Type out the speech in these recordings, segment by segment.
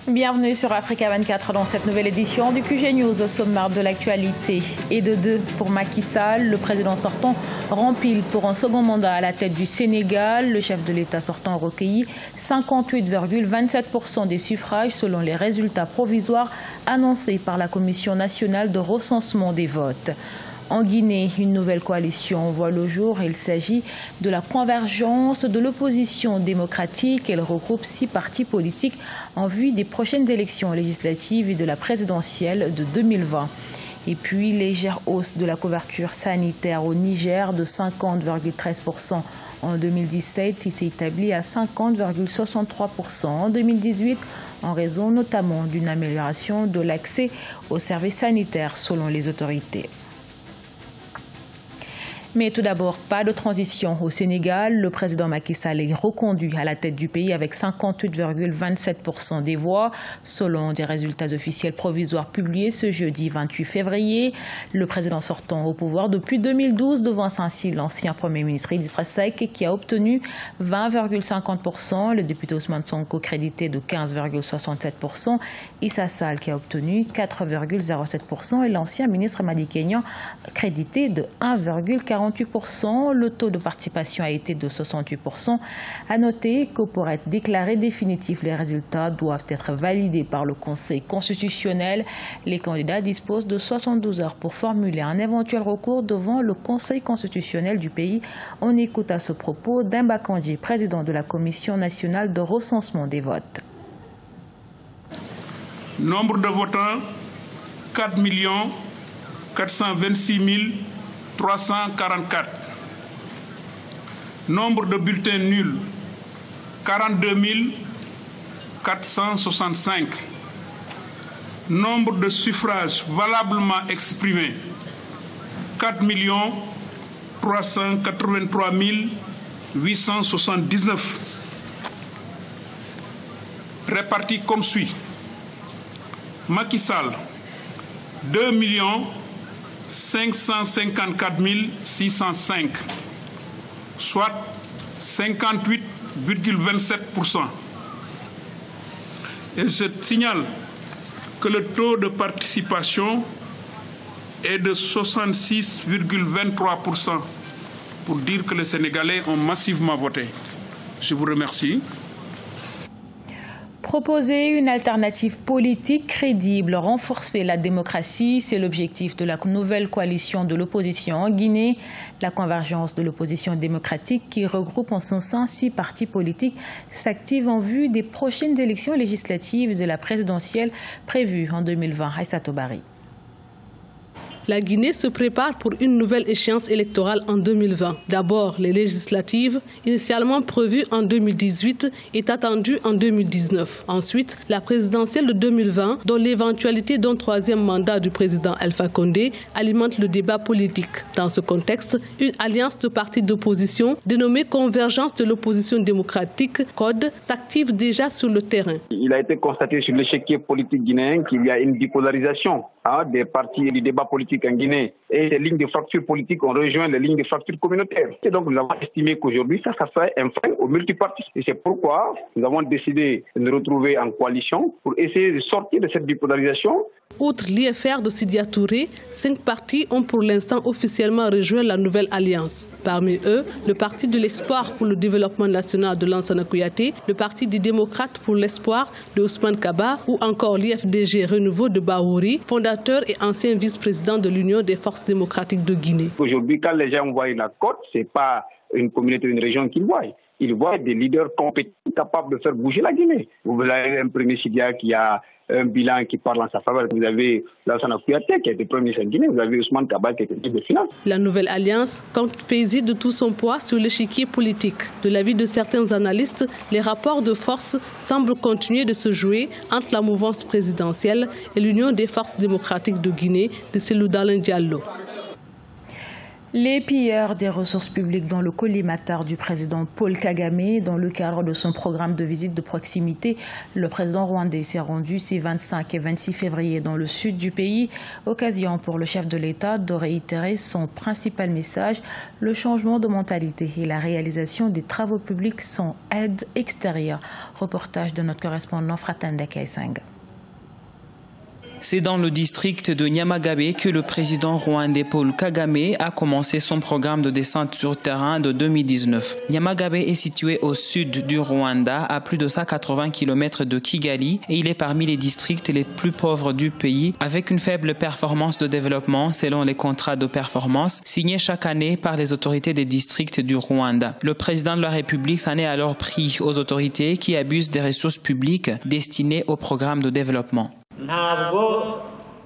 Bienvenue sur Africa 24 dans cette nouvelle édition du QG News. Au sommaire de l'actualité et de 2 pour Macky Sall. Le président sortant rempile pour un second mandat à la tête du Sénégal. Le chef de l'État sortant recueillit 58,27% des suffrages selon les résultats provisoires annoncés par la Commission nationale de recensement des votes. En Guinée, une nouvelle coalition voit le jour. Il s'agit de la convergence de l'opposition démocratique. Elle regroupe 6 partis politiques en vue des prochaines élections législatives et de la présidentielle de 2020. Et puis, légère hausse de la couverture sanitaire au Niger de 50,13% en 2017. Il s'est établi à 50,63% en 2018 en raison notamment d'une amélioration de l'accès aux services sanitaires selon les autorités. Mais tout d'abord, pas de transition au Sénégal. Le président Macky Sall est reconduit à la tête du pays avec 58,27% des voix, selon des résultats officiels provisoires publiés ce jeudi 28 février. Le président sortant au pouvoir depuis 2012 devance ainsi l'ancien Premier ministre Idrissa Seck qui a obtenu 20,50%, le député Ousmane Sonko crédité de 15,67%, Issa Sall qui a obtenu 4,07% et l'ancien ministre Madi Kenya crédité de 1,48%. Le taux de participation a été de 68%. À noter que pour être déclarés définitifs, les résultats doivent être validés par le Conseil constitutionnel. Les candidats disposent de 72 heures pour formuler un éventuel recours devant le Conseil constitutionnel du pays. On écoute à ce propos Demba Kandji, président de la Commission nationale de recensement des votes. Nombre de votants 4 426 344. Nombre de bulletins nuls 42 465. Nombre de suffrages valablement exprimés 4 383 879. Répartis comme suit. Macky Sall 2 554 605, soit 58,27%. Et je signale que le taux de participation est de 66,23% pour dire que les Sénégalais ont massivement voté. Je vous remercie. Proposer une alternative politique crédible, renforcer la démocratie, c'est l'objectif de la nouvelle coalition de l'opposition en Guinée. La convergence de l'opposition démocratique qui regroupe en son sein 6 partis politiques s'active en vue des prochaines élections législatives et de la présidentielle prévue en 2020. Aïssatou Bari. La Guinée se prépare pour une nouvelle échéance électorale en 2020. D'abord, les législatives, initialement prévues en 2018, est attendue en 2019. Ensuite, la présidentielle de 2020, dont l'éventualité d'un 3e mandat du président Alpha Condé alimente le débat politique. Dans ce contexte, une alliance de partis d'opposition, dénommée Convergence de l'opposition démocratique, CODE, s'active déjà sur le terrain. Il a été constaté sur l'échiquier politique guinéen qu'il y a une bipolarisation des partis et du débat politique en Guinée. Et les lignes de fracture politique ont rejoint les lignes de fracture communautaire. Et donc nous avons estimé qu'aujourd'hui, ça fait un frein au multipartisme. Et c'est pourquoi nous avons décidé de nous retrouver en coalition pour essayer de sortir de cette bipolarisation. Outre l'IFR de Sidya Touré, 5 partis ont pour l'instant officiellement rejoint la nouvelle alliance. Parmi eux, le Parti de l'Espoir pour le développement national de Lansana Kouyaté, le Parti des démocrates pour l'espoir de Ousmane Kaba ou encore l'IFDG Renouveau de Bahouri, fondateur et ancien vice-président de l'Union des forces démocratiques de Guinée. Aujourd'hui, quand les gens voient la côte, ce n'est pas une communauté, une région qu'ils voient. Ils voient des leaders compétents, capables de faire bouger la Guinée. Vous avez un premier Sidya qui a un bilan qui parle en sa faveur. Vous avez Lansana Kouyaté qui a été premier ministre en Guinée. Vous avez Ousmane Kaba qui a été ministre des Finances. La nouvelle alliance compte peser de tout son poids sur l'échiquier politique. De l'avis de certains analystes, les rapports de force semblent continuer de se jouer entre la mouvance présidentielle et l'Union des forces démocratiques de Guinée de Cellou Dalein Diallo. Les pilleurs des ressources publiques dans le collimateur du président Paul Kagame. Dans le cadre de son programme de visite de proximité, le président rwandais s'est rendu ces 25 et 26 février dans le sud du pays. Occasion pour le chef de l'État de réitérer son principal message, le changement de mentalité et la réalisation des travaux publics sans aide extérieure. Reportage de notre correspondant Fratanda Kaisang. C'est dans le district de Nyamagabe que le président rwandais Paul Kagame a commencé son programme de descente sur terrain de 2019. Nyamagabe est situé au sud du Rwanda, à plus de 180 km de Kigali, et il est parmi les districts les plus pauvres du pays, avec une faible performance de développement selon les contrats de performance signés chaque année par les autorités des districts du Rwanda. Le président de la République s'en est alors pris aux autorités qui abusent des ressources publiques destinées au programme de développement.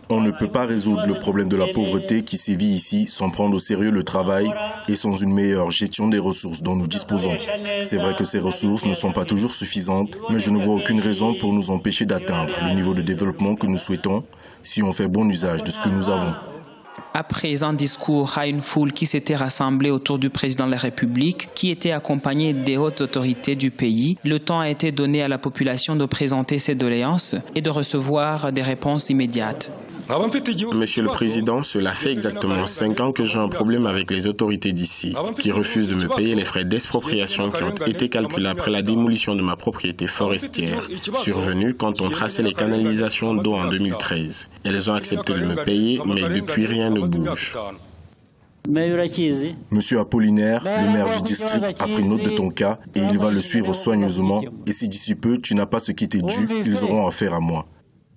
On ne peut pas résoudre le problème de la pauvreté qui sévit ici sans prendre au sérieux le travail et sans une meilleure gestion des ressources dont nous disposons. C'est vrai que ces ressources ne sont pas toujours suffisantes, mais je ne vois aucune raison pour nous empêcher d'atteindre le niveau de développement que nous souhaitons si on fait bon usage de ce que nous avons. Après un discours à une foule qui s'était rassemblée autour du président de la République, qui était accompagné des hautes autorités du pays, le temps a été donné à la population de présenter ses doléances et de recevoir des réponses immédiates. Monsieur le Président, cela fait exactement 5 ans que j'ai un problème avec les autorités d'ici, qui refusent de me payer les frais d'expropriation qui ont été calculés après la démolition de ma propriété forestière, survenue quand on traçait les canalisations d'eau en 2013. Elles ont accepté de me payer, mais depuis rien ne bouge. Monsieur Apollinaire, le maire du district, a pris note de ton cas et il va le suivre soigneusement. Et si d'ici peu tu n'as pas ce qui t'est dû, ils auront affaire à moi.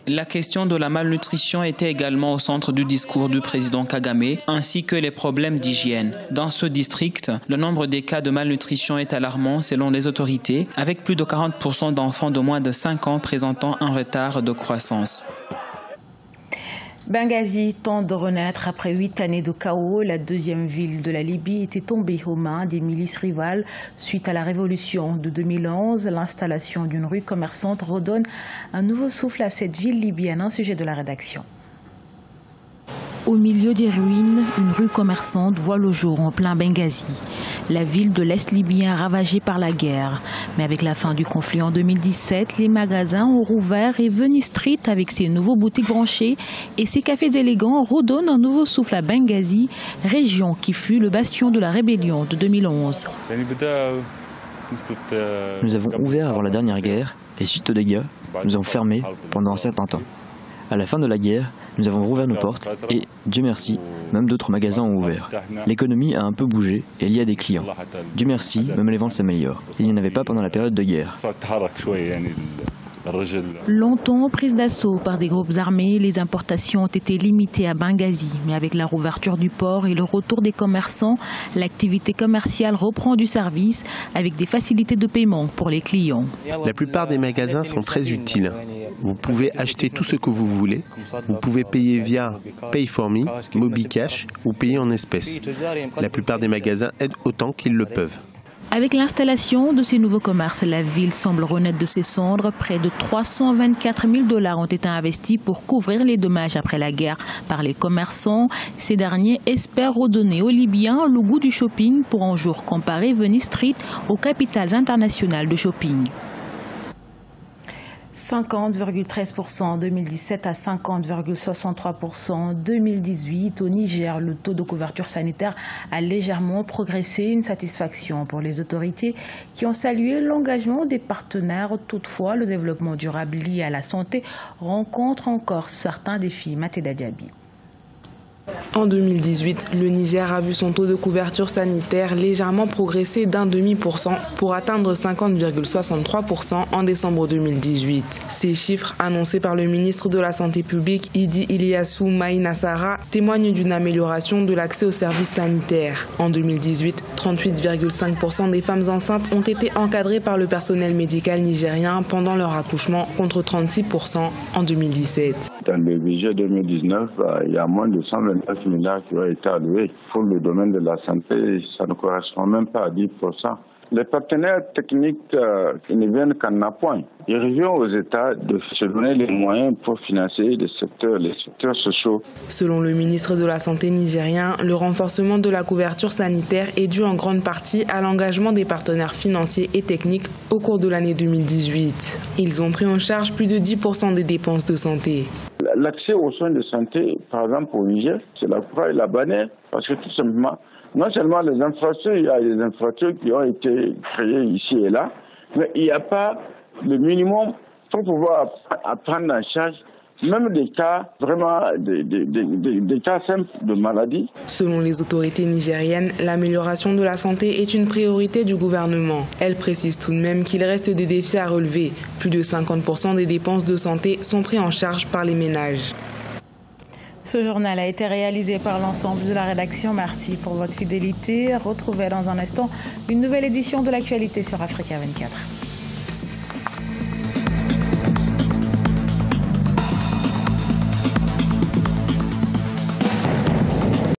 La question de la malnutrition était également au centre du discours du président Kagame, ainsi que les problèmes d'hygiène. Dans ce district, le nombre des cas de malnutrition est alarmant selon les autorités, avec plus de 40% d'enfants de moins de 5 ans présentant un retard de croissance. Benghazi tente de renaître après 8 années de chaos. La deuxième ville de la Libye était tombée aux mains des milices rivales suite à la révolution de 2011. L'installation d'une rue commerçante redonne un nouveau souffle à cette ville libyenne. Un sujet de la rédaction. Au milieu des ruines, une rue commerçante voit le jour en plein Benghazi. La ville de l'Est libyen ravagée par la guerre. Mais avec la fin du conflit en 2017, les magasins ont rouvert et Venice Street, avec ses nouveaux boutiques branchées et ses cafés élégants, redonne un nouveau souffle à Benghazi, région qui fut le bastion de la rébellion de 2011. Nous avons ouvert avant la dernière guerre et suite aux dégâts, nous avons fermé pendant un certain temps. À la fin de la guerre, nous avons rouvert nos portes et, Dieu merci, même d'autres magasins ont ouvert. L'économie a un peu bougé et il y a des clients. Dieu merci, même les ventes s'améliorent. Il n'y en avait pas pendant la période de guerre. Longtemps prise d'assaut par des groupes armés, les importations ont été limitées à Benghazi. Mais avec la rouverture du port et le retour des commerçants, l'activité commerciale reprend du service avec des facilités de paiement pour les clients. La plupart des magasins sont très utiles. Vous pouvez acheter tout ce que vous voulez. Vous pouvez payer via Pay4Me, MobiCash ou payer en espèces. La plupart des magasins aident autant qu'ils le peuvent. Avec l'installation de ces nouveaux commerces, la ville semble renaître de ses cendres. Près de 324 000 $ ont été investis pour couvrir les dommages après la guerre par les commerçants. Ces derniers espèrent redonner aux Libyens le goût du shopping pour un jour comparer Venice Street aux capitales internationales de shopping. 50,13% en 2017 à 50,63% en 2018. Au Niger, le taux de couverture sanitaire a légèrement progressé. Une satisfaction pour les autorités qui ont salué l'engagement des partenaires. Toutefois, le développement durable lié à la santé rencontre encore certains défis. Matéda Diaby. En 2018, le Niger a vu son taux de couverture sanitaire légèrement progresser d'0,5% pour atteindre 50,63% en décembre 2018. Ces chiffres, annoncés par le ministre de la Santé publique, Idi Iliassou Maïnassara, témoignent d'une amélioration de l'accès aux services sanitaires. En 2018, 38,5% des femmes enceintes ont été encadrées par le personnel médical nigérien pendant leur accouchement, contre 36% en 2017. Dans le budget 2019, il y a moins de 129 milliards qui ont été alloués. Pour le domaine de la santé, ça ne correspond même pas à 10%. Les partenaires techniques ne viennent qu'en appoint. Il revient aux États de se donner les moyens pour financer les secteurs sociaux. Selon le ministre de la Santé nigérien, le renforcement de la couverture sanitaire est dû en grande partie à l'engagement des partenaires financiers et techniques au cours de l'année 2018. Ils ont pris en charge plus de 10% des dépenses de santé. L'accès aux soins de santé, par exemple au Niger, c'est la croix et la bannière, parce que tout simplement, non seulement les infrastructures, il y a des infrastructures qui ont été créées ici et là, mais il n'y a pas le minimum pour pouvoir prendre en charge même des cas vraiment des cas simples de maladie. Selon les autorités nigériennes, l'amélioration de la santé est une priorité du gouvernement. Elles précisent tout de même qu'il reste des défis à relever. Plus de 50% des dépenses de santé sont prises en charge par les ménages. Ce journal a été réalisé par l'ensemble de la rédaction. Merci pour votre fidélité. Retrouvez dans un instant une nouvelle édition de l'actualité sur Africa 24.